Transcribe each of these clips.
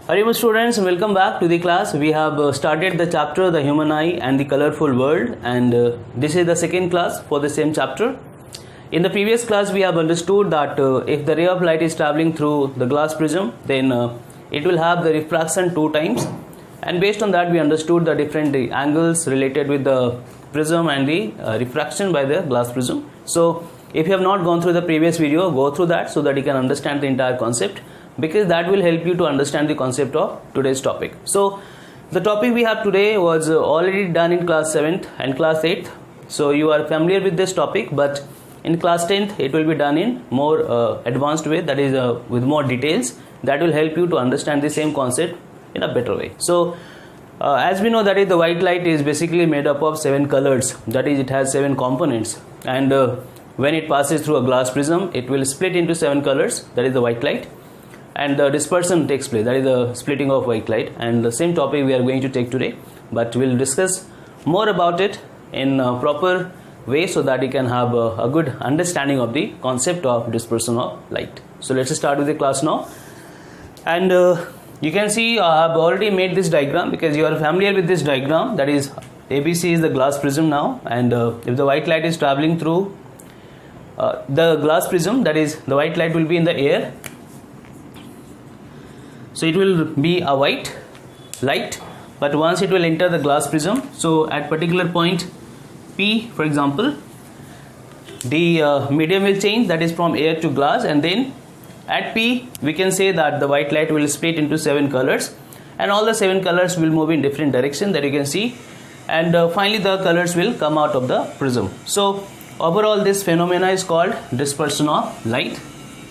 Hello students, welcome back to the class. We have started the chapter The Human Eye and the Colorful World, and this is the second class for the same chapter. In the previous class we have understood that if the ray of light is traveling through the glass prism, then it will have the refraction 2 times, and based on that we understood the different angles related with the prism and the refraction by the glass prism. So if you have not gone through the previous video, go through that so that you can understand the entire concept, because that will help you to understand the concept of today's topic. So the topic we have today was already done in class 7th and class 8th, so you are familiar with this topic, but in class 10th it will be done in more advanced way, that is with more details that will help you to understand the same concept in a better way. So as we know, that is the white light is basically made up of 7 colors, that is it has 7 components, and when it passes through a glass prism it will split into 7 colors, that is the white light, and the dispersion takes place, that is the splitting of white light, and the same topic we are going to take today, but we'll discuss more about it in a proper way so that you can have a good understanding of the concept of dispersion of light. So let's start with the class now, and you can see I have already made this diagram because you are familiar with this diagram, that is ABC is the glass prism now, and if the white light is traveling through the glass prism, that is the white light will be in the air. So it will be a white light, but once it will enter the glass prism, so at particular point P, for example, the medium will change, that is from air to glass, and then at P we can say that the white light will split into 7 colors, and all the 7 colors will move in different direction, that you can see, and finally the colors will come out of the prism. So overall this phenomena is called dispersion of light,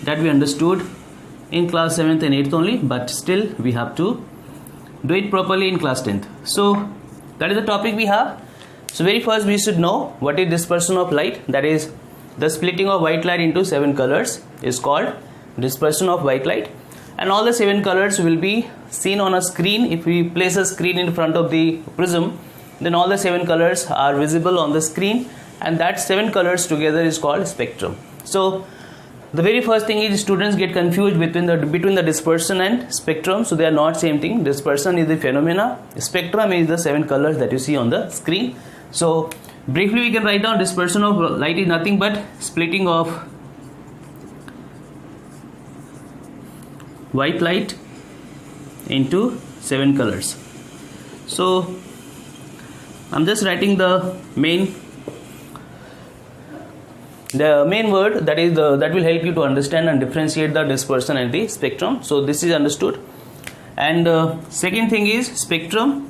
that we understood in class 7th and 8th only, but still we have to do it properly in class 10th. So that is the topic we have. So very first we should know what is dispersion of light, that is the splitting of white light into 7 colors is called dispersion of white light, and all the 7 colors will be seen on a screen. If we place a screen in front of the prism, then all the 7 colors are visible on the screen, and that 7 colors together is called spectrum. So the very first thing is students get confused between the dispersion and spectrum. So they are not same thing. Dispersion is the phenomena, spectrum is the 7 colors that you see on the screen. So briefly we can write down dispersion of light is nothing but splitting of white light into 7 colors. So I'm just writing the main word, that is that will help you to understand and differentiate the dispersion and the spectrum. So this is understood. And second thing is spectrum.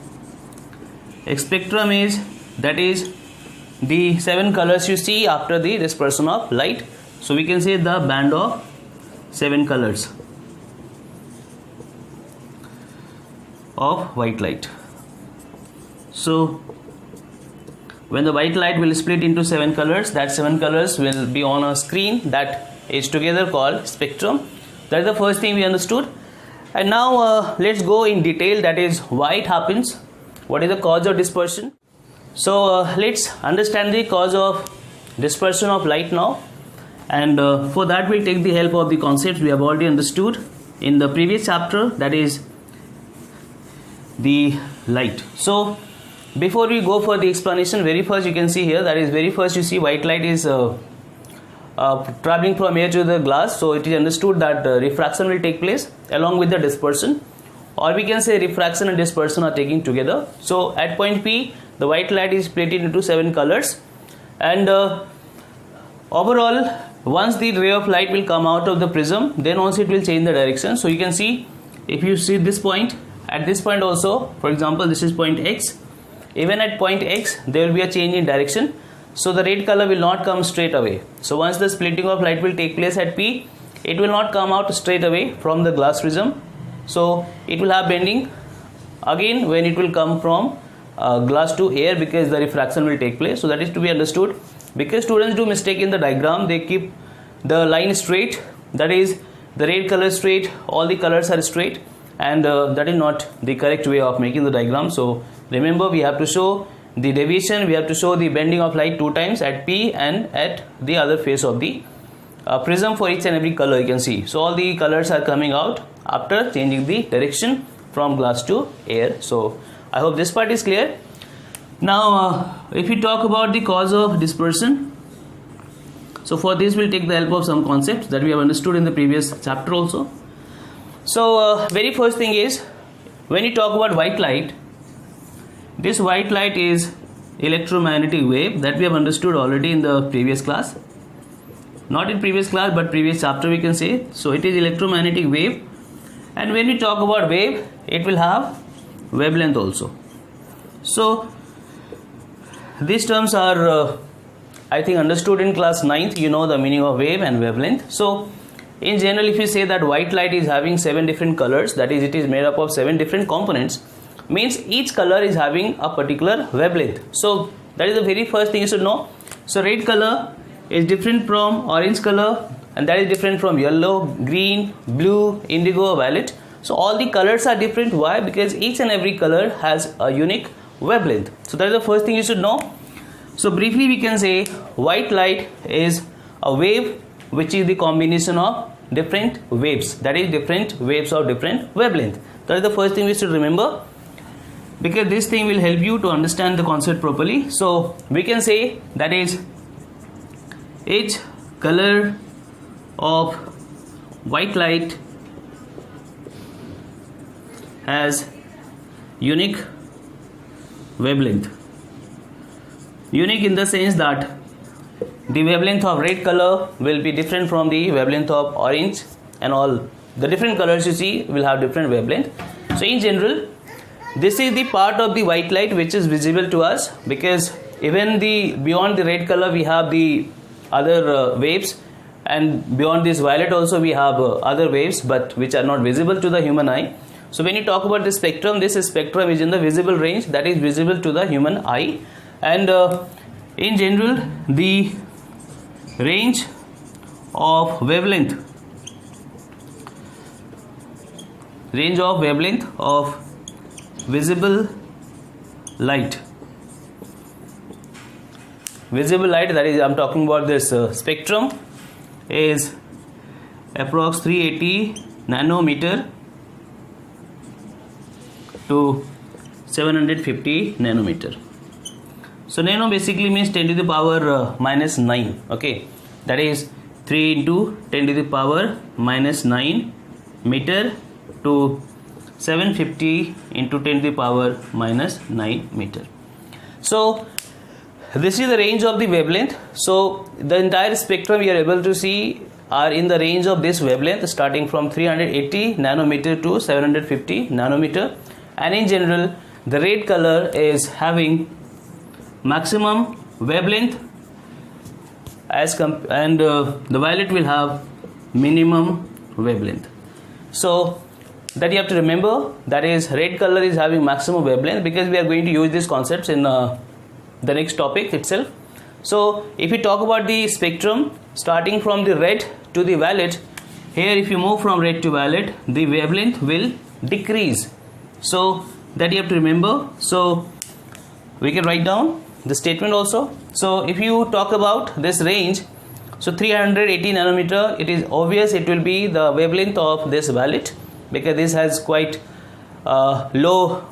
Spectrum is, that is the 7 colors you see after the dispersion of light. So we can say the band of 7 colors of white light. So when the white light will split into 7 colors, that 7 colors will be on a screen that is together called spectrum. That is the first thing we understood. And now let's go in detail, that is why it happens, what is the cause of dispersion. So let's understand the cause of dispersion of light now, and for that we'll take the help of the concepts we have already understood in the previous chapter, that is the light. So before we go for the explanation, very first you can see here, that is very first you see white light is traveling from air to the glass. So it is understood that refraction will take place along with the dispersion, or we can say refraction and dispersion are taking together. So at point P the white light is split into 7 colors, and overall once the ray of light will come out of the prism, then also it will change the direction. So you can see, if you see this point, at this point also, for example this is point X, even at point X there will be a change in direction. So the red color will not come straight away. So once the splitting of light will take place at P, it will not come out straight away from the glass prism. So it will have bending again when it will come from glass to air, because the refraction will take place. So that is to be understood, because students do mistake in the diagram, they keep the line straight, that is the red color straight, all the colors are straight, and that is not the correct way of making the diagram. So remember, we have to show the deviation, we have to show the bending of light 2 times at P and at the other face of the prism for each and every color you can see. So all the colors are coming out after changing the direction from glass to air. So I hope this part is clear. Now if we talk about the cause of dispersion, so for this we'll take the help of some concepts that we have understood in the previous chapter also. So very first thing is, when you talk about white light, this white light is electromagnetic wave that we have understood already in the previous class. Not in previous class but previous chapter we can say. So it is electromagnetic wave, and when we talk about wave, it will have wavelength also. So these terms are I think understood in class 9th. You know the meaning of wave and wavelength. So in general, if you say that white light is having 7 different colors, that is, it is made up of 7 different components, means each color is having a particular wavelength. So that is the very first thing you should know. So red color is different from orange color, and that is different from yellow, green, blue, indigo, violet. So all the colors are different. Why? Because each and every color has a unique wavelength. So that is the first thing you should know. So briefly we can say white light is a wave which is the combination of different waves, that is different waves of different wavelength. That is the first thing we should remember, because this thing will help you to understand the concept properly. So we can say that is each color of white light has unique wavelength. Unique in the sense that the wavelength of red color will be different from the wavelength of orange, and all the different colors you see will have different wavelength. So in general, this is the part of the white light which is visible to us, because even beyond the red color we have the other waves, and beyond this violet also we have other waves, but which are not visible to the human eye. So when you talk about the spectrum, this spectrum is in the visible range, that is visible to the human eye. And in general, the range of wavelength of visible light, that is, I'm talking about this spectrum, is approx 380 nanometer to 750 nanometer. So nano basically means 10 to the power minus 9. Okay, that is 3 into 10 to the power minus 9 meter to 750 into 10 to the power minus 9 meter. So this is the range of the wavelength. So the entire spectrum we are able to see are in the range of this wavelength, starting from 380 nanometer to 750 nanometer. And in general, the red color is having maximum wavelength and the violet will have minimum wavelength. So that you have to remember, that is, red color is having maximum wavelength, because we are going to use these concepts in the next topic itself. So if we talk about the spectrum starting from the red to the violet, here if you move from red to violet, the wavelength will decrease. So that you have to remember. So we can write down the statement also. So if you talk about this range, so 380 nanometer, it is obvious it will be the wavelength of this violet, because this has quite low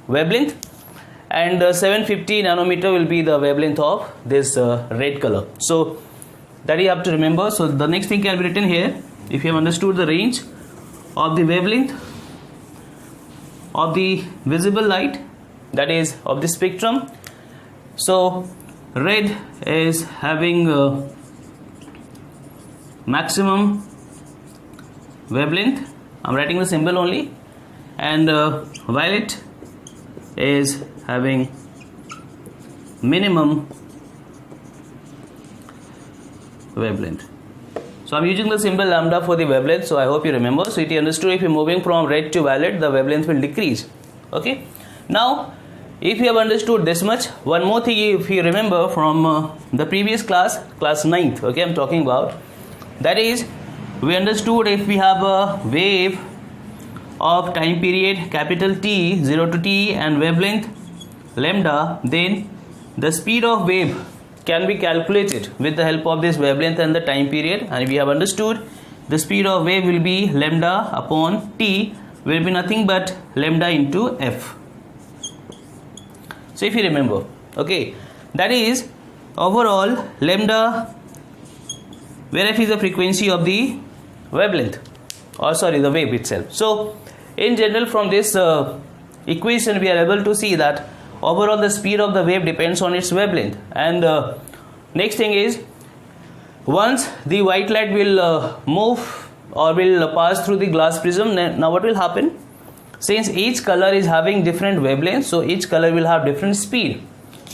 wavelength, and 750 nanometer will be the wavelength of this red color. So that you have to remember. So the next thing can be written here. If you have understood the range of the wavelength of the visible light, that is of the spectrum, so red is having maximum wavelength, I'm writing the symbol only, and violet is having minimum wavelength. So I'm using the symbol lambda for the wavelength, so I hope you remember. So it is understood, if you're moving from red to violet, the wavelength will decrease. Okay, now if you have understood this much, one more thing, if you remember from the previous class 9th, okay, I'm talking about, that is, we understood if we have a wave of time period capital T, 0 to T, and wavelength lambda, then the speed of wave can be calculated with the help of this wavelength and the time period. And we have understood the speed of wave will be lambda upon T, will be nothing but lambda into f. So if you remember, okay, that is overall lambda, where f is the frequency of the wavelength, or sorry, the wave itself. So in general, from this equation we are able to see that overall the speed of the wave depends on its wavelength. And next thing is, once the white light will move or will pass through the glass prism, now what will happen? Since each color is having different wavelengths, so each color will have different speed.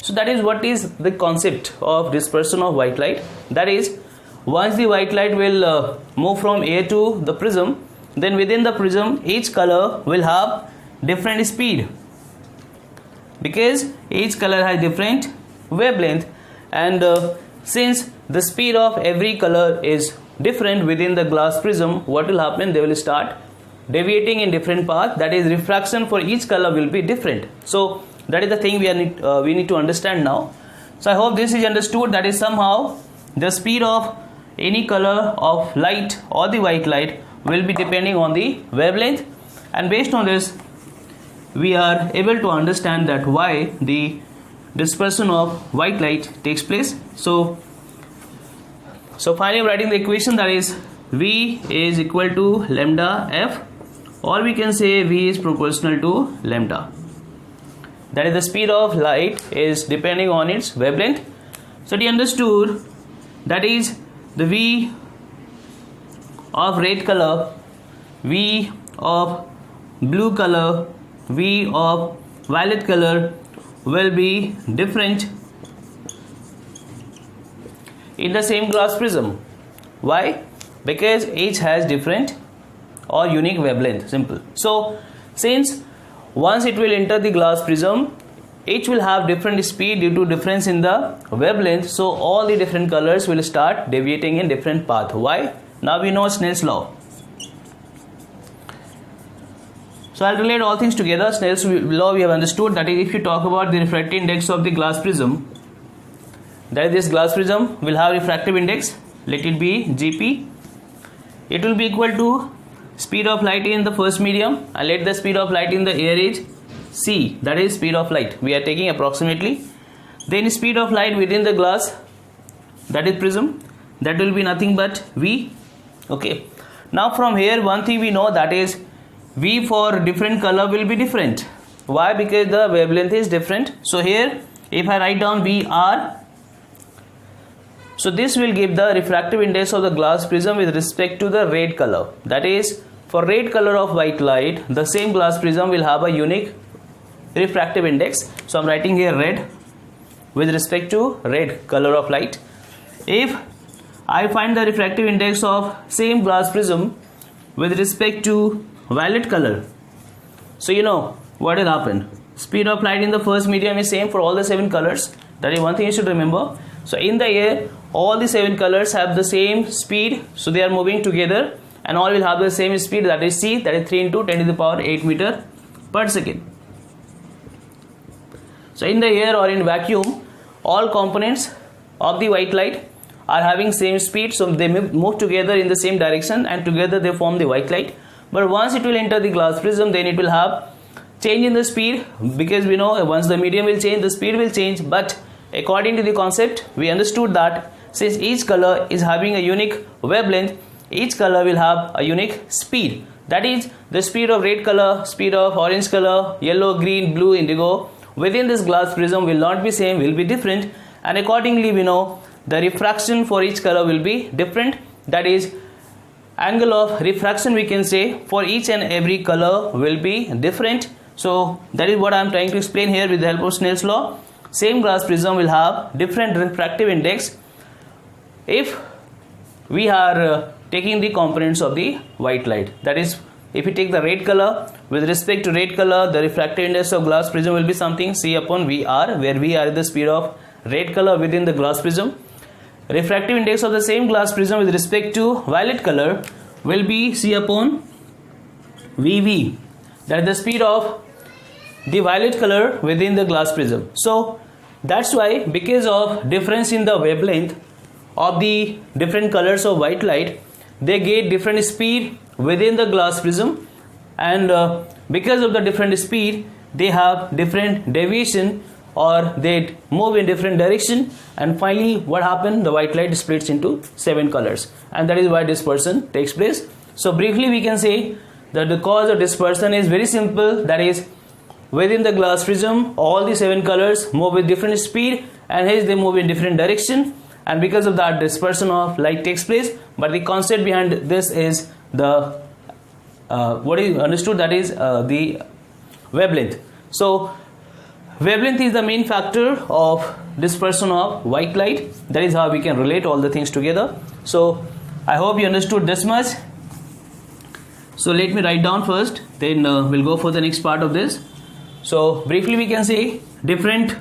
So that is what is the concept of dispersion of white light. That is, once the white light will move from air to the prism, then within the prism each color will have different speed, because each color has different wavelength. And since the speed of every color is different within the glass prism, what will happen? They will start deviating in different path. That is, refraction for each color will be different. So that is the thing we need to understand now. So I hope this is understood. That is, somehow the speed of any color of light or the white light will be depending on the wavelength, and based on this we are able to understand that why the dispersion of white light takes place. So finally, writing the equation, that is V is equal to lambda f, or we can say V is proportional to lambda. That is, the speed of light is depending on its wavelength. So you understood, that is, the V of red color, V of blue color, V of violet color will be different in the same glass prism. Why? Because each has different or unique wavelength. Simple. So since once it will enter the glass prism, each will have different speed due to difference in the wavelength, so all the different colors will start deviating in different path. Why? Now we know Snell's law. So I'll relate all things together. Snell's law we have understood. That is, if you talk about the refractive index of the glass prism, that is, this glass prism will have refractive index, let it be Gp. It will be equal to speed of light in the first medium, and let the speed of light in the air is c, that is speed of light we are taking approximately. Then speed of light within the glass, that is prism, that will be nothing but v. Okay, now from here one thing we know, that is v for different color will be different. Why? Because the wavelength is different. So here if I write down Vr, so this will give the refractive index of the glass prism with respect to the red color. That is, for red color of white light, the same glass prism will have a unique refractive index. So I'm writing here red with respect to red color of light. If I find the refractive index of same glass prism with respect to violet color, so you know what will happen. Speed of light in the first medium is same for all the 7 colors. That is one thing you should remember. So in the air, all the 7 colors have the same speed, so they are moving together, and all will have the same speed, that is c, that is 3 into 10 to the power 8 meter per second. So in the air or in vacuum, all components of the white light are having same speed, so they move together in the same direction, and together they form the white light. But once it will enter the glass prism, then it will have change in the speed, because we know once the medium will change, the speed will change. But according to the concept, we understood that since each color is having a unique wavelength, each color will have a unique speed. That is, the speed of red color, speed of orange color, yellow, green, blue, indigo within this glass prism will not be same, will be different, and accordingly we know the refraction for each color will be different. That is, angle of refraction we can say for each and every color will be different. So that is what I am trying to explain here with the help of Snell's law. Same glass prism will have different refractive index if we are taking the components of the white light. That is, if we take the red color, with respect to red color, the refractive index of glass prism will be something c upon Vr, where Vr is the speed of red color within the glass prism. Refractive index of the same glass prism with respect to violet color will be c upon Vv, that is the speed of the violet color within the glass prism. So that's why, because of difference in the wavelength of the different colors of white light, they get different speed within the glass prism, and because of the different speed they have different deviation, or they move in different direction, and finally what happened, the white light splits into 7 colors, and that is why dispersion takes place. So briefly we can say that the cause of dispersion is very simple, that is within the glass prism all the 7 colors move with different speed, and hence they move in different direction, and because of that dispersion of light takes place. But the concept behind this is the what is understood, that is the wavelength. So wavelength is the main factor of dispersion of white light. That is how we can relate all the things together. So I hope you understood this much. So let me write down first, then we'll go for the next part of this. So briefly we can say different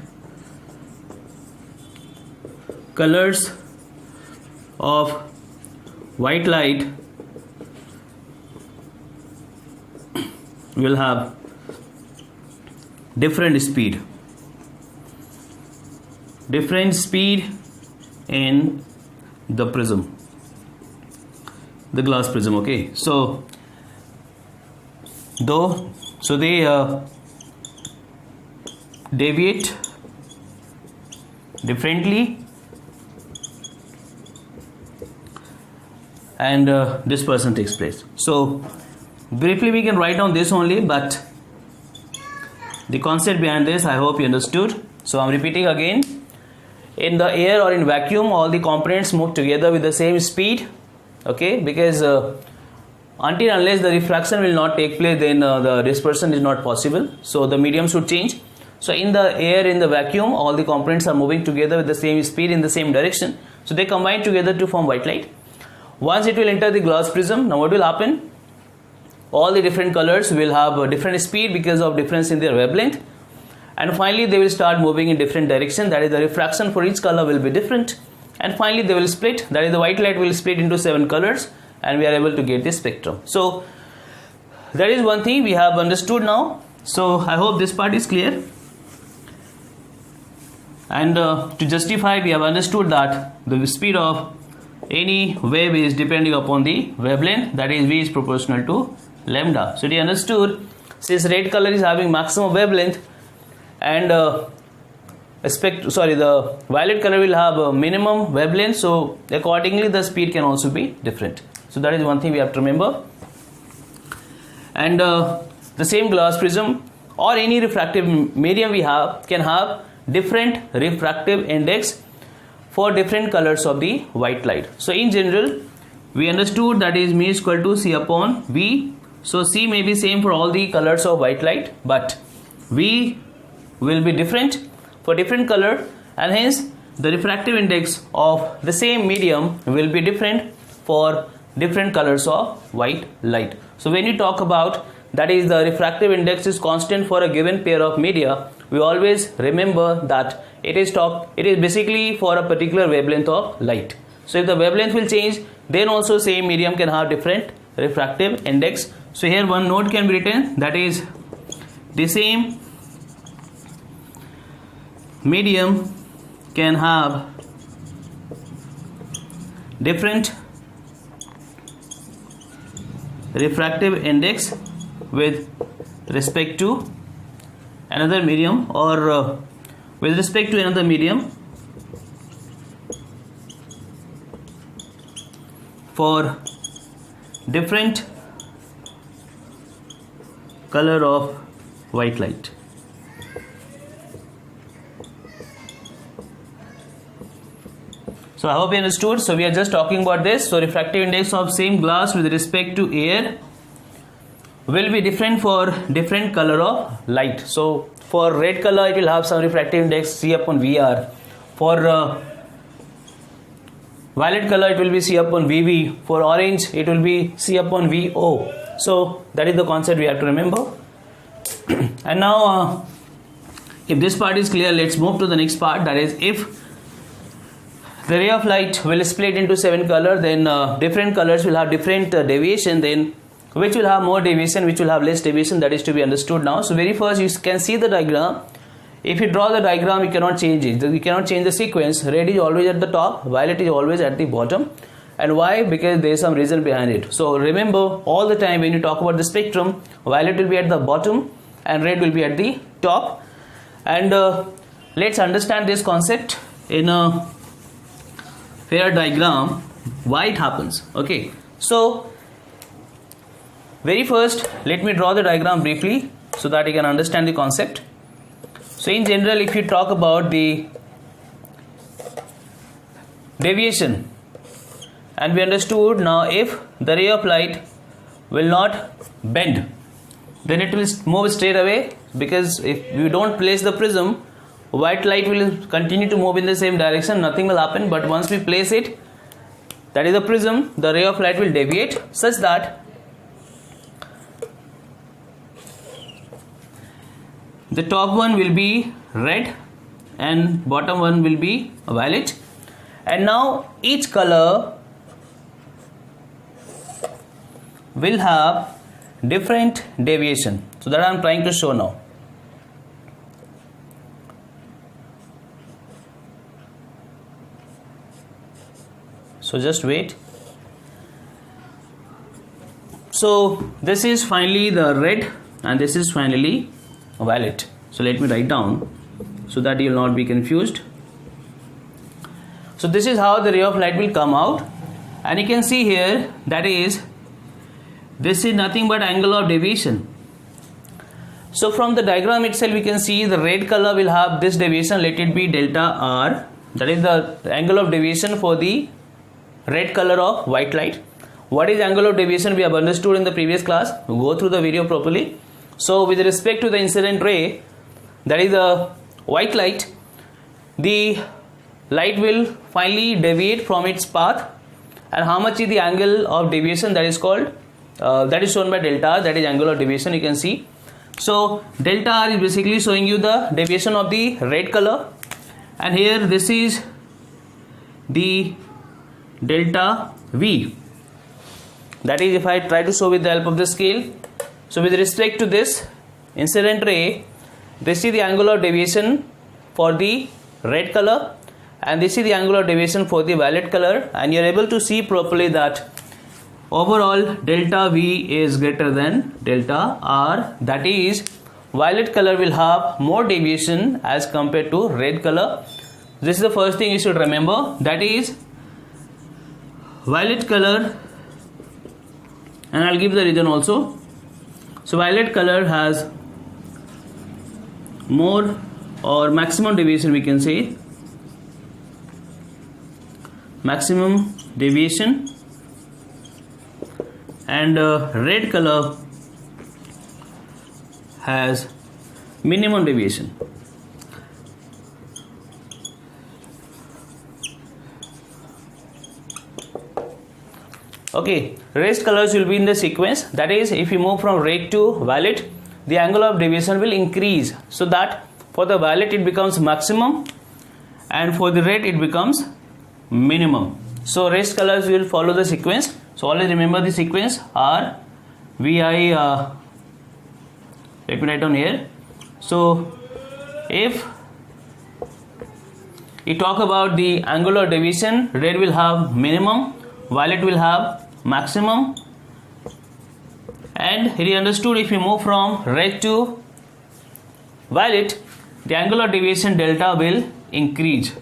colors of white light will have different speed in the prism, the glass prism. Okay, so they deviate differently, and dispersion takes place. So briefly we can write down this only, but the concept behind this I hope you understood. So I'm repeating again. In the air or in vacuum, all the components move together with the same speed. Okay, because until unless the refraction will not take place, then the dispersion is not possible. So the medium should change. So in the air, in the vacuum, all the components are moving together with the same speed in the same direction. So they combine together to form white light. Once it will enter the glass prism, now what will happen? All the different colors will have a different speed because of difference in their wavelength, and finally they will start moving in different direction, that is the refraction for each color will be different, and finally they will split, that is the white light will split into 7 colors, and we are able to get the spectrum. So that is one thing we have understood now. So I hope this part is clear, and to justify, we have understood that the speed of any wave is depending upon the wavelength, that is V is proportional to lambda. So we understood, since red color is having maximum wavelength, and the violet color will have a minimum wavelength, so accordingly the speed can also be different. So that is one thing we have to remember. And the same glass prism or any refractive medium we have can have different refractive index for different colors of the white light. So in general we understood that is mu is equal to C upon V. So C may be same for all the colors of white light, but V will be different for different color, and hence the refractive index of the same medium will be different for different colors of white light. So when you talk about, that is the refractive index is constant for a given pair of media, we always remember that it is basically for a particular wavelength of light. So if the wavelength will change, then also same medium can have different refractive index. So here one note can be written, that is the same medium can have different refractive index with respect to another medium, or with respect to another medium for different color of white light. So I hope you understood. So we are just talking about this. So refractive index of same glass with respect to air will be different for different color of light. So for red color it will have some refractive index C upon VR. For violet color it will be C upon VV. For orange it will be C upon VO. So that is the concept we have to remember. And now if this part is clear, let's move to the next part, that is if the ray of light will split into 7 colors, then different colors will have different deviation, then which will have more deviation, which will have less deviation, that is to be understood now. So very first you can see the diagram. If you draw the diagram, you cannot change it. You cannot change the sequence. Red is always at the top, violet is always at the bottom. And why? Because there is some reason behind it. So remember, all the time when you talk about the spectrum, violet will be at the bottom and red will be at the top. And let's understand this concept in a fair diagram, why it happens. Okay, so very first let me draw the diagram briefly so that you can understand the concept. So in general, if you talk about the deviation, and we understood now, if the ray of light will not bend, then it will move straight away, because if you don't place the prism, white light will continue to move in the same direction, nothing will happen. But once we place it, that is the prism, the ray of light will deviate such that the top one will be red and bottom one will be violet. And now each color will have different deviation. So that I am trying to show now. So just wait. So this is finally the red and this is finally violet. So let me write down so that you will not be confused. So this is how the ray of light will come out, and you can see here, that is, this is nothing but angle of deviation. So from the diagram itself we can see the red color will have this deviation, let it be delta r, that is the angle of deviation for the red color of white light. What is angle of deviation we have understood in the previous class. We'll go through the video properly. So with respect to the incident ray, that is the white light, the light will finally deviate from its path, and how much is the angle of deviation, that is called that is shown by delta r, that is angle of deviation, you can see. So delta r is basically showing you the deviation of the red color, and here this is the delta v, that is, if I try to show with the help of the scale. So with respect to this incident ray, this is the angle of deviation for the red color, and this is the angle of deviation for the violet color, and you are able to see properly that overall delta v is greater than delta r, that is, violet color will have more deviation as compared to red color. This is the first thing you should remember, that is, violet color, and I'll give the reason also. So violet color has more or maximum deviation, we can say maximum deviation, and red color has minimum deviation. Okay, rest colors will be in the sequence, that is, if you move from red to violet, the angle of deviation will increase, so that for the violet it becomes maximum and for the red it becomes minimum. So rest colors will follow the sequence. So always remember the sequence R, V, I, let me write down here. So if you talk about the angle of deviation, red will have minimum, violet will have maximum, and here you understood, if you move from red to violet, the angle of deviation delta will increase.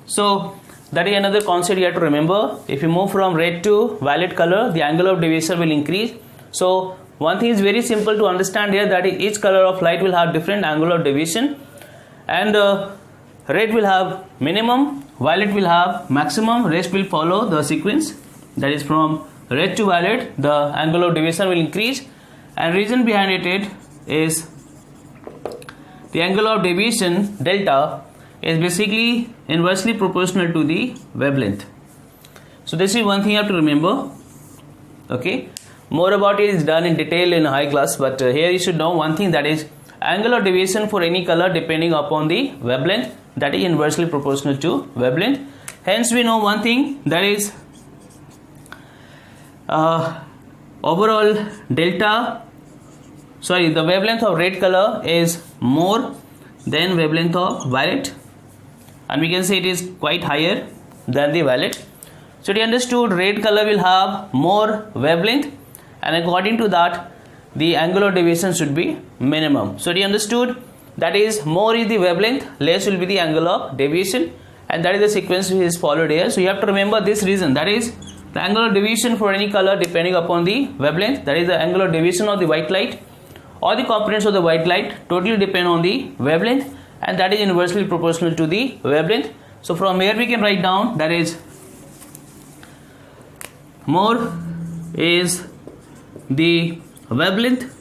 So that is another concept you have to remember. If you move from red to violet color, the angle of deviation will increase. So one thing is very simple to understand here, that is, each color of light will have different angle of deviation, and red will have minimum, violet will have maximum, rest will follow the sequence, that is, from red to violet the angle of deviation will increase, and reason behind it is the angle of deviation delta is basically inversely proportional to the wavelength. So this is one thing you have to remember. Okay, more about it is done in detail in high class, but here you should know one thing, that is, angle of deviation for any color depending upon the wavelength, that is inversely proportional to wavelength. Hence we know one thing, that is, overall the wavelength of red color is more than wavelength of violet, and we can say it is quite higher. than the violet. So you understood red color will have more wavelength, and according to that the angular deviation should be minimum. So you understood that is more is the wavelength, less will be the angle of deviation, and that is the sequence which is followed here. So you have to remember this reason, that is the angular deviation for any color depending upon the wavelength, that is the angular deviation of the white light or the components of the white light totally depend on the wavelength, and that is inversely proportional to the wavelength. So from here we can write down that is more is the wavelength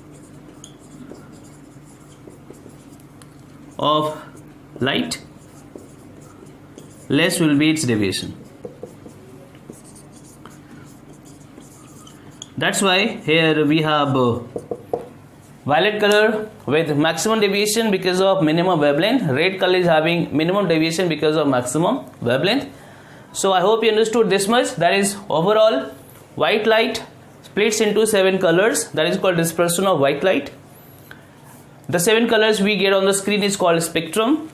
of light, less will be its deviation. That's why here we have violet color with maximum deviation because of minimum wavelength, red color is having minimum deviation because of maximum wavelength. So I hope you understood this much, that is overall white light splits into 7 colors, that is called dispersion of white light. The 7 colors we get on the screen is called spectrum.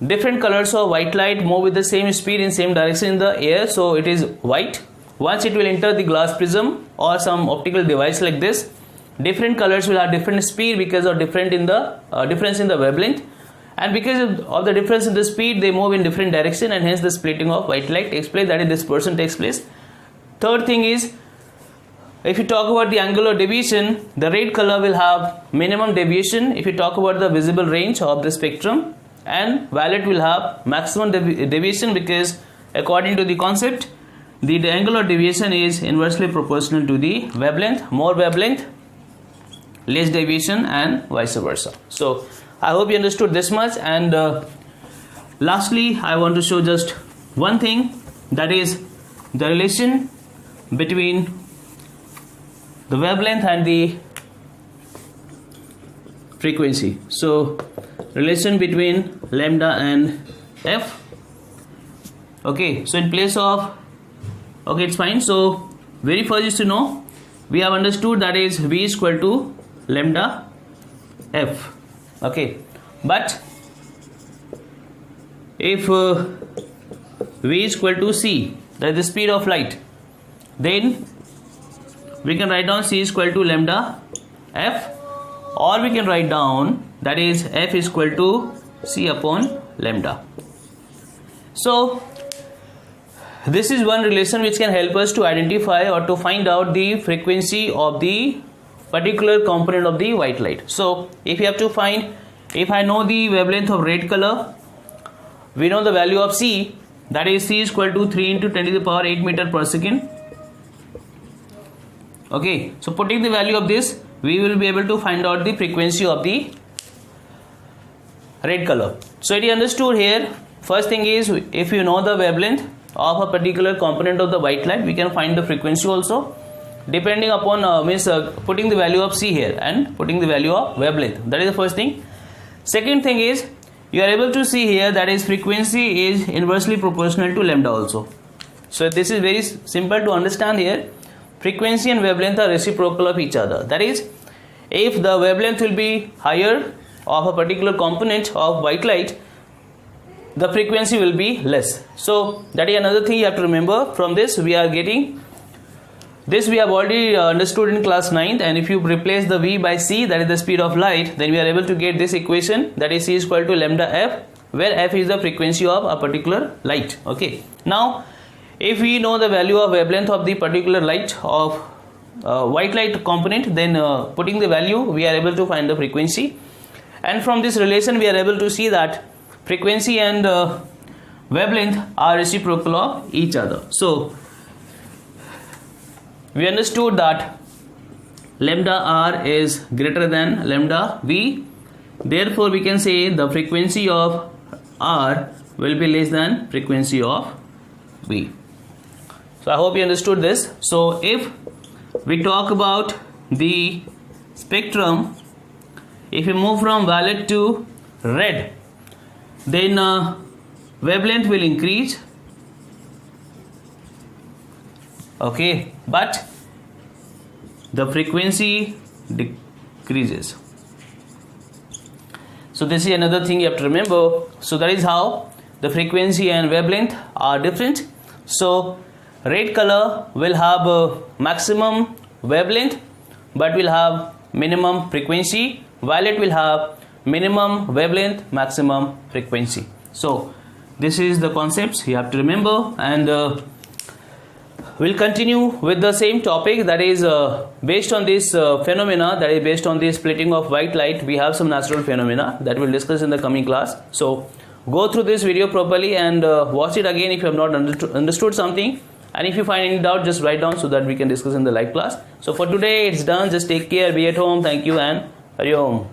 Different colors of white light move with the same speed in same direction in the air, so it is white. Once it will enter the glass prism or some optical device like this, different colors will have different speed because of difference in the wavelength, and because of the difference in the speed they move in different direction, and hence the splitting of white light takes place, that is dispersion takes place. Third thing is, if you talk about the angular deviation, the red color will have minimum deviation if you talk about the visible range of the spectrum, and violet will have maximum deviation because according to the concept the angular deviation is inversely proportional to the wavelength, more wavelength less deviation and vice versa. So I hope you understood this much, and lastly I want to show just one thing, that is the relation between the wavelength and the frequency. So relation between lambda and f. Okay, so in place of, okay, it's fine. So very first is to know, we have understood that is v is equal to lambda f. Okay, but if v is equal to c, that is the speed of light, then we can write down c is equal to lambda f, or we can write down that is f is equal to c upon lambda. So this is one relation which can help us to identify or to find out the frequency of the particular component of the white light. So if you have to find, if I know the wavelength of red color, we know the value of c, that is c is equal to 3 into 10 to the power 8 meter per second. Okay, so putting the value of this, we will be able to find out the frequency of the red color. So it is understood here, first thing is, if you know the wavelength of a particular component of the white light, we can find the frequency also depending upon putting the value of c here and putting the value of wavelength. That is the first thing. Second thing is, you are able to see here that is frequency is inversely proportional to lambda also. So this is very simple to understand here. Frequency and wavelength are reciprocal of each other. That is, if the wavelength will be higher of a particular component of white light, the frequency will be less. So that is another thing you have to remember. From this we are getting, this we have already understood in class 9th, and if you replace the v by c, that is the speed of light, then we are able to get this equation, that is c is equal to lambda f, where f is the frequency of a particular light. Okay, now if we know the value of wavelength of the particular light of white light component, then putting the value we are able to find the frequency, and from this relation we are able to see that frequency and wavelength are reciprocal of each other. So we understood that lambda r is greater than lambda v, therefore we can say the frequency of r will be less than frequency of v. So I hope you understood this. So if we talk about the spectrum, if we move from violet to red, then wavelength will increase, okay, but the frequency decreases. So this is another thing you have to remember. So that is how the frequency and wavelength are different. So red color will have maximum wavelength but will have minimum frequency. Violet will have minimum wavelength, maximum frequency. So this is the concepts you have to remember, and we'll continue with the same topic, that is based on this phenomena, that is based on the splitting of white light. We have some natural phenomena that we'll discuss in the coming class. So go through this video properly and watch it again if you have not understood something, and if you find any doubt, just write down so that we can discuss in the live class. So for today it's done. Just take care, be at home. Thank you and Hari Om.